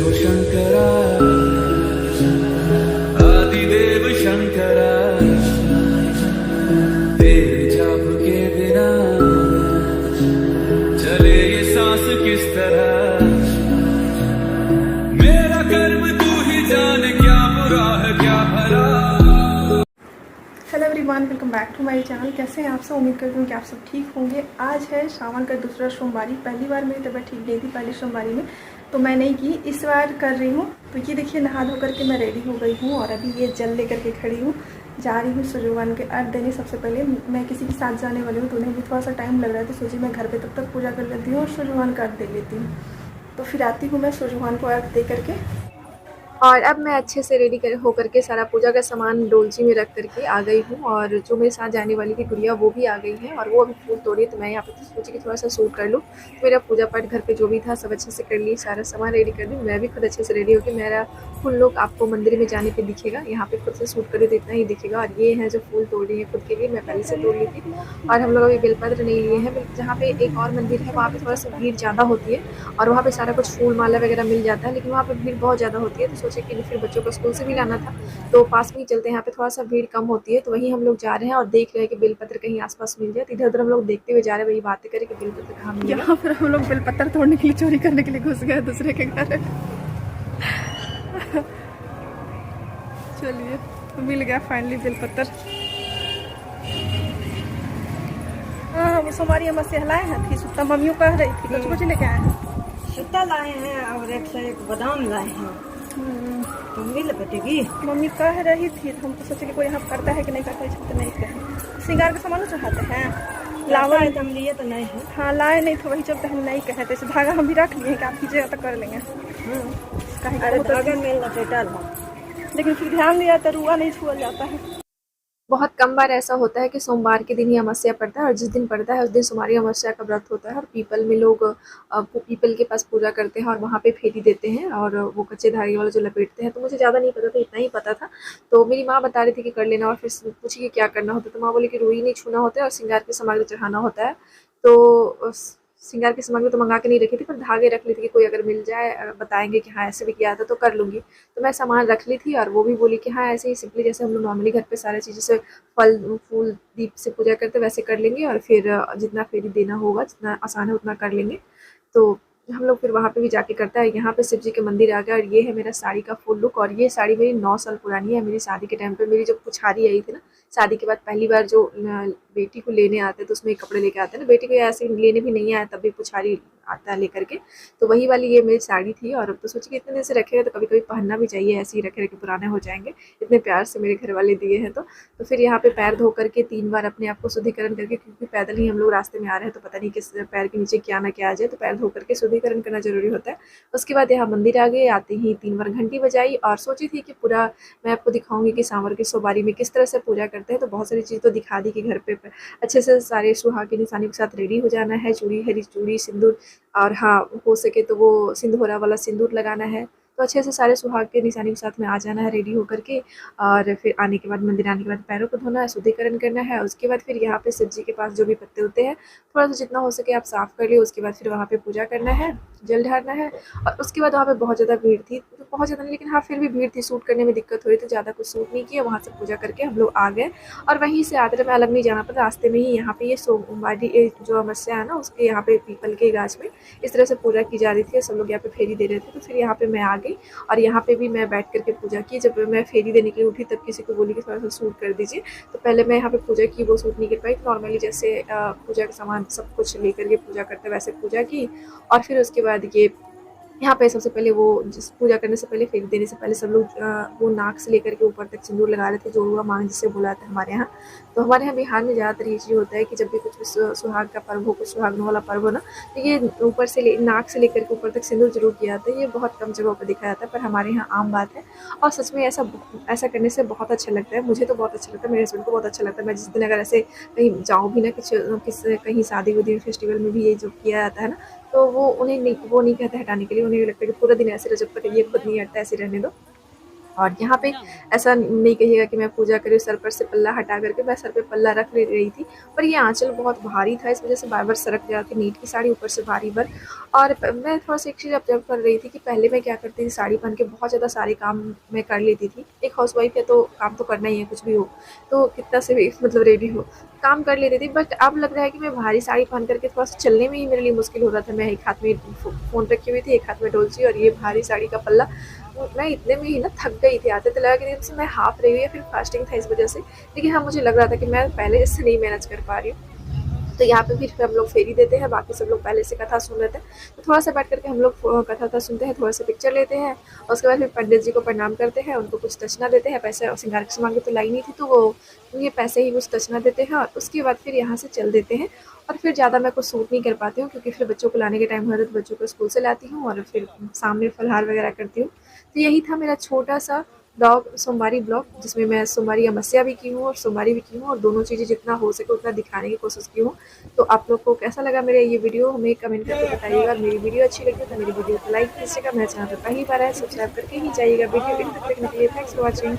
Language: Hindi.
शंकरा आदिदेव शंकरा तेरे जाप के बिना चले ये सांस किस तरह मेरा कर्म तू ही जाने क्या बुरा है क्या भला। Hello everyone, welcome back to my channel. कैसे हैं आप सब? उम्मीद करती हूँ कि आप सब ठीक होंगे। आज है सावन का दूसरा सोमवारी। पहली बार मेरी तबीयत ठीक नहीं थी पहली सोमवारी में, तो मैं नहीं की, इस बार कर रही हूँ। तो ये देखिए, नहा धो करके मैं रेडी हो गई हूँ और अभी ये जल लेकर के खड़ी हूँ। जा रही हूँ सूर्य भगवान के अर्घ देने। सबसे पहले मैं किसी के साथ जाने वाली हूँ, तो उन्हें भी थोड़ा सा टाइम लग रहा है, तो सोची मैं घर पर तब तक पूजा कर लेती हूँ और सूर्य भगवान का अर्घ दे लेती हूँ। तो फिर आती हूँ मैं सूर्य भगवान को अर्घ दे करके। और अब मैं अच्छे से रेडी होकर के सारा पूजा का सामान डोलची में रख करके आ गई हूँ। और जो मेरे साथ जाने वाली थी गुड़िया, वो भी आ गई है और वो अभी फूल तोड़ी, तो मैं यहाँ पे सोची कि थोड़ा सा शूट कर लूँ। तो मेरा पूजा पाठ घर पे जो भी था सब अच्छे से कर ली, सारा सामान रेडी कर दी। मैं भी खुद अच्छे से रेडी होकर, मेरा फूल लोग आपको मंदिर में जाने पर दिखेगा, यहाँ पे खुद से शूट करी तो इतना ही दिखेगा। और ये है जो फूल तोड़ रही है खुद के लिए, मैं पहले से तोड़ ली थी। और हम लोग अभी बेलपत्र नहीं लिए हैं। जहाँ पे एक और मंदिर है वहाँ पे थोड़ा सा भीड़ ज़्यादा होती है और वहाँ पे सारा कुछ फूल माला वगैरह मिल जाता है, लेकिन वहाँ पे भीड़ बहुत ज़्यादा होती है। तो सोचे कि फिर बच्चों को स्कूल से भी लाना था, तो पास में ही चलते हैं, यहाँ पे थोड़ा सा भीड़ कम होती है। तो वहीं हम लोग जा रहे हैं और देख रहे हैं कि बेलपत्र कहीं आसपास मिल जाए। तो इधर उधर हम लोग देखते हुए जा रहे हैं, वही बातें करें कि बेलपत्र कहाँ मिल। यहाँ पर हम लोग बेलपत्र तोड़ने के लिए, चोरी करने के लिए घुस गए दूसरे के घर। चलिए, मिल गया फाइनली बेलपत्र। हाँ, वो हमारी अम्मा से हलाए हैं थी, सुत्ता मम्मियों कह रही थी, कुछ कुछ लेके आए हैं। सुत्ता लाए हैं और एक से एक बादाम लाए हैं। तुम भी लपेटेगी? मम्मी कह रही थी, तो हम तो सोचे कि कोई यहाँ करता है कि नहीं करता है, तो नहीं कहे। श्रृंगार का सामान चढ़ाते हैं, लावा है तुम लिए तो नहीं है। हाँ, लाए नहीं तो वही चलते हम नहीं कहे थे। धागा हम भी रख लिए कि आप कीजिएगा तो कर लेंगे। अरे धागा में लपेटा लो, लेकिन फिर ध्यान दिया तो रुआ नहीं छुआ जाता है। बहुत कम बार ऐसा होता है कि सोमवार के दिन ही अमावस्या पड़ता है, और जिस दिन पड़ता है उस दिन सोमवारी अमावस्या का व्रत होता है। और पीपल में लोग पीपल के पास पूजा करते हैं और वहाँ पे फेरी देते हैं, और वो कच्चे धागे वाला जो लपेटते हैं। तो मुझे ज़्यादा नहीं पता था, इतना ही पता था। तो मेरी माँ बता रही थी कि कर लेना, और फिर पूछी कि क्या करना होता है। तो माँ बोली कि रुई नहीं छूना होता है और श्रृंगार की सामग्री चढ़ाना होता है। तो श्रृंगार की सामग्री तो मंगा के नहीं रखी थी, पर धागे रख ली थी कि कोई अगर मिल जाए बताएंगे कि हाँ ऐसे भी किया था तो कर लूँगी। तो मैं सामान रख ली थी, और वो भी बोली कि हाँ ऐसे ही सिंपली जैसे हम लोग नॉर्मली घर पे सारी चीज़ें से फल फूल दीप से पूजा करते वैसे कर लेंगे, और फिर जितना फेरी देना होगा, जितना आसान है उतना कर लेंगे। तो हम लोग फिर वहाँ पे भी जाके करता है। यहाँ पे शिव जी के मंदिर आ गया, और ये है मेरा साड़ी का फुल लुक। और ये साड़ी मेरी 9 साल पुरानी है। मेरी शादी के टाइम पे मेरी जो पुछारी आई थी ना, शादी के बाद पहली बार जो बेटी को लेने आते हैं तो उसमें कपड़े लेके आते हैं ना, बेटी को ऐसे लेने भी नहीं आया तब भी पुछारी आता है लेकर के। तो वही वाली ये मेरी साड़ी थी। और अब तो सोची कि इतने दिन से रखेगा तो कभी कभी पहनना भी चाहिए, ऐसे ही रखे रखे पुराने हो जाएंगे। इतने प्यार से मेरे घर वाले दिए हैं। तो फिर यहाँ पे पैर धो करके 3 बार अपने आप को शुद्धिकरण करके, क्योंकि पैदल ही हम लोग रास्ते में आ रहे हैं तो पता नहीं किस पैर के नीचे क्या ना क्या आ जाए, तो पैर धो करके शुद्धिकरण करना जरूरी होता है। उसके बाद यहाँ मंदिर आ गए, आते ही 3 बार घंटी बजाई, और सोची थी कि पूरा मैं आपको दिखाऊंगी कि सांवर की सोमवारी में किस तरह से पूजा करते हैं। तो बहुत सारी चीज़ तो दिखा दी कि घर पे अच्छे से सारे सुहाग की निशानी के साथ रेडी हो जाना है। चूड़ी, हरी चूड़ी, सिंदूर, और हाँ हो सके तो वो सिंदूरा वाला सिंदूर लगाना है। तो अच्छे से सारे सुहाग के निशानी के साथ में आ जाना है रेडी होकर के। और फिर आने के बाद, मंदिर आने के बाद पैरों को धोना है, शुद्धिकरण करना है। उसके बाद फिर यहाँ पे शिव जी के पास जो भी पत्ते होते हैं थोड़ा सा जितना हो सके आप साफ़ कर लिए। उसके बाद फिर वहाँ पे पूजा करना है, जल ढारना है। और उसके बाद वहाँ पे बहुत ज़्यादा भीड़ थी, तो बहुत ज़्यादा नहीं, लेकिन हाँ फिर भी भीड़ थी, शूट करने में दिक्कत हो रही, तो ज़्यादा कुछ शूट नहीं किया। वहाँ से पूजा करके हम लोग आ गए, और वहीं से आते रहे, मैं अलग नहीं जाना पड़ा। रास्ते में ही यहाँ पे ये सोमवारी जो अमावस्या है ना, उसके यहाँ पे पीपल के गाछ में इस तरह से पूजा की जा रही थी। सब लोग यहाँ पे फेरी दे रहे थे। तो फिर यहाँ पे मैं आ गई, और यहाँ पे भी मैं बैठ करके पूजा की। जब मैं फेरी देने के लिए उठी तब किसी को बोली कि थोड़ा सा शूट कर दीजिए। तो पहले मैं यहाँ पे पूजा की, वो शूट नहीं कर पाई। नॉर्मली जैसे पूजा का सामान सब कुछ लेकर के पूजा करते वैसे पूजा की। और फिर उसके बाद ये यहाँ पे सबसे पहले वो जिस पूजा करने से पहले, फेरी देने से पहले सब लोग वो नाक से लेकर के ऊपर तक सिंदूर लगा रहे थे, जोड़ुआ मांग जिसे बुलाते हैं हमारे यहाँ। तो हमारे यहाँ बिहार में ज़्यादातर ये चीज़ होता है कि जब भी कुछ सुहाग का पर्व हो, कुछ सुहागनों वाला पर्व हो ना, तो ये ऊपर से नाक से लेकर के ऊपर तक सिंदूर जरूर किया जाता है। ये बहुत कम जगहों पर दिखाया जाता है, पर हमारे यहाँ आम बात है। और सच में ऐसा करने से बहुत अच्छा लगता है। मुझे तो बहुत अच्छा लगता है, मेरे हस्बैंड को बहुत अच्छा लगता है। मैं जिस दिन अगर ऐसे कहीं जाऊँ भी ना, कहीं शादी वादी फेस्टिवल में भी ये जो किया जाता है ना, तो वो नहीं कहते हटाने के लिए। उन्हें लगता है कि पूरा दिन ऐसे रह, जब तक ये खुद नहीं हटता ऐसे रहने दो। और यहाँ पे ऐसा नहीं कहिएगा कि मैं पूजा करी सर पर से पल्ला हटा करके, मैं सर पे पल्ला रख ले रही थी, पर ये आँचल बहुत भारी था, इस वजह से बार-बार सरक जा रही थी, नीट की साड़ी ऊपर से भारी बर। और मैं थोड़ा-सा एक चीज़ ऑब्ज़र्व कर रही थी कि पहले मैं क्या करती थी, साड़ी पहन के बहुत ज़्यादा सारे काम मैं कर लेती थी। एक हाउसवाइफ़ है तो काम तो करना ही है, कुछ भी हो, तो कितना से भी मतलब रेडी हो, काम कर लेती थी। बट अब लग रहा है कि मैं भारी साड़ी पहन करके थोड़ा-सा चलने में ही मेरे लिए मुश्किल हो रहा था। मैं एक हाथ में फ़ोन रखी हुई थी, एक हाथ में डोलची और ये भारी साड़ी का पल्ला। मैं इतने में ही ना थक गई थी, आते तो लगा कि जैसे मैं हाफ रही हूँ या फिर फास्टिंग था इस वजह से। लेकिन हाँ, मुझे लग रहा था कि मैं पहले जैसे नहीं मैनेज कर पा रही हूँ। तो यहाँ पे फिर हम लोग फेरी देते हैं, बाकी सब लोग पहले से कथा सुन लेते हैं। तो थोड़ा-सा बैठ कर के हम लोग कथा सुनते हैं, थोड़ा-सा पिक्चर लेते हैं और उसके बाद फिर पंडित जी को प्रणाम करते हैं, उनको कुछ दक्षिणा देते हैं। पैसे और श्रृंगार के सामान की तो लाई नहीं थी, तो वो ये पैसे ही कुछ दक्षिणा देते हैं और उसके बाद फिर यहाँ से चल देते हैं। और फिर ज़्यादा मैं कुछ सूट नहीं कर पाती हूँ, क्योंकि फिर बच्चों को लाने के टाइम हो जाता है, तो बच्चों को स्कूल से लाती हूँ और फिर सामने फलाहार वगैरह करती हूँ। तो यही था मेरा छोटा-सा सोमवारी ब्लॉग, जिसमें मैं सोमवारी अमावस्या भी की हूँ और सोमवारी भी की हूँ और दोनों चीज़ें जितना हो सके उतना दिखाने की कोशिश की हूँ। तो आप लोग को कैसा लगा मेरा ये वीडियो, हमें कमेंट करके बताइएगा। मेरी वीडियो अच्छी लगी तो मेरी वीडियो को लाइक कीजिएगा, मेरे चैनल पर पहली बार आए सब्सक्राइब करके ही जाइएगा। वीडियो इन तक देखने के लिए थैंक्स फॉर वॉचिंग।